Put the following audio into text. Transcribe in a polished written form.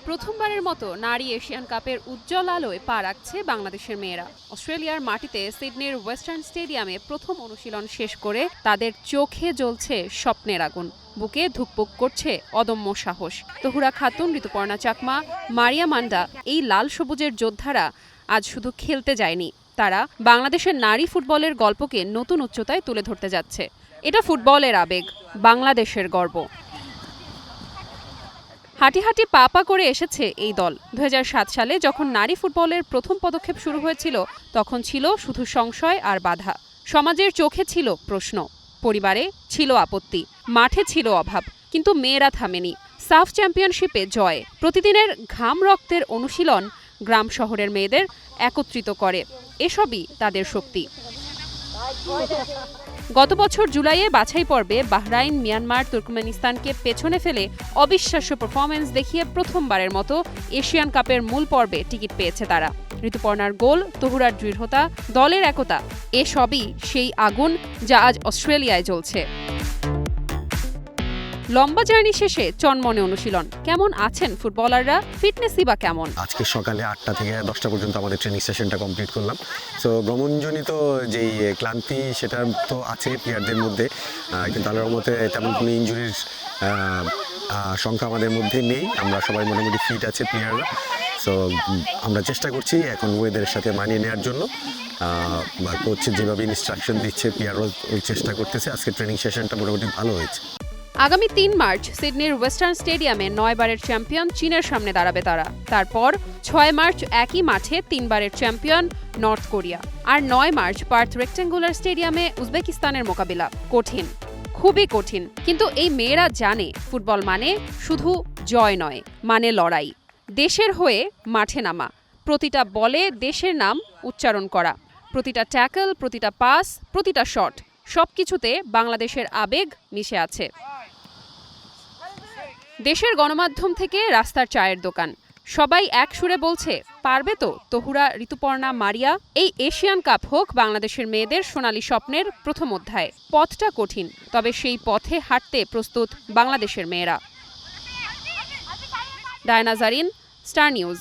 প্রথমবারের মতো নারী এশিয়ান কাপের উজ্জ্বল আলোয় পা রাখছে বাংলাদেশের মেয়েরা। অস্ট্রেলিয়ার মাটিতে সিডনির ওয়েস্টার্ন স্টেডিয়ামে প্রথম অনুশীলন শেষ করে তাদের চোখে জ্বলছে স্বপ্নের আগুন, বুকে ধুকপুক করছে অদম্য সাহস। তহুরা খাতুন, ঋতুপর্ণা চাকমা, মারিয়া মান্ডা, এই লাল সবুজের যোদ্ধারা আজ শুধু খেলতে যায়নি, তারা বাংলাদেশের নারী ফুটবলের গল্পকে নতুন উচ্চতায় তুলে ধরতে যাচ্ছে। এটা ফুটবলের আবেগ, বাংলাদেশের গর্ব। হাঁটি হাঁটি পা পা করে এসেছে এই দল। 2007 সালে যখন নারী ফুটবলের প্রথম পদক্ষেপ শুরু হয়েছিল, তখন ছিল শুধু সংশয় আর বাধা। সমাজের চোখে ছিল প্রশ্ন, পরিবারে ছিল আপত্তি, মাঠে ছিল অভাব, কিন্তু মেয়েরা থামেনি। সাফ চ্যাম্পিয়নশিপে জয়, প্রতিদিনের ঘাম রক্তের অনুশীলন গ্রাম শহরের মেয়েদের একত্রিত করে, এসবই তাদের শক্তি। গত বছর জুলাইয়ে বাছাই পর্বে বাহরাইন, মিয়ানমার, তুর্কমেনিস্তানকে পেছনে ফেলে অবিশ্বাস্য পারফরম্যান্স দেখিয়ে প্রথমবারের মতো এশিয়ান কাপের মূল পর্বে টিকিট পেয়েছে তারা। ঋতুপর্ণার গোল, তহুরার দৃঢ়তা, দলের একতা, এসবই সেই আগুন যা আজ অস্ট্রেলিয়ায় জ্বলছে। লম্বা জার্নি শেষে চনমনে অনুশীলন। কেমন আছেন ফুটবলাররা, ফিটনেসই বা কেমন? আজকে সকালে 8টা থেকে 10টা পর্যন্ত আমাদের ট্রেনিং সেশনটা কমপ্লিট করলাম। সো ভ্রমণজনিত যেই ক্লান্তি সেটা তো আছে প্লেয়ারদের মধ্যে, কিন্তু আল্লাহর রহমতে তেমন কোনো ইনজুরির সংখ্যা আমাদের মধ্যে নেই। আমরা সবাই মোটামুটি ফিট আছে প্লেয়াররা। সো আমরা চেষ্টা করছি এখন ওয়েদারের সাথে মানিয়ে নেওয়ার জন্য। কোচ যেভাবে ইনস্ট্রাকশন দিচ্ছে প্লেয়াররাও চেষ্টা করতেছে। আজকে ট্রেনিং সেশনটা মোটামুটি ভালো হয়েছে। আগামী 3 মার্চ সিডনির ওয়েস্টার্ন স্টেডিয়ামে 9 বারের চ্যাম্পিয়ন চীনের সামনে দাঁড়াবে তারা। তারপর 6 মার্চ একই মাঠে 3 বারের চ্যাম্পিয়ন নর্থ কোরিয়া। আর 9 মার্চ পার্থ রেক্টেঙ্গুলার স্টেডিয়ামে উজবেকিস্তানের মোকাবিলা। কঠিন, খুবই কঠিন, কিন্তু এই মেয়েরা জানে ফুটবল মানে শুধু জয় নয়, মানে লড়াই। দেশের হয়ে মাঠে নামা, প্রতিটা বলে দেশের নাম উচ্চারণ করা, প্রতিটা ট্যাকল, প্রতিটা পাস, প্রতিটা শট, সবকিছুতে বাংলাদেশের আবেগ মিশে আছে। দেশের গণমাধ্যম থেকে রাস্তার চায়ের দোকান, সবাই এক সুরে বলছে, পারবে তো তহুরা, ঋতুপর্ণা, মারিয়া। এই এশিয়ান কাপ হোক বাংলাদেশের মেয়েদের সোনালী স্বপ্নের প্রথম অধ্যায়। পথটা কঠিন, তবে সেই পথে হাঁটতে প্রস্তুত বাংলাদেশের মেয়েরা। Diana Zarin, Star news.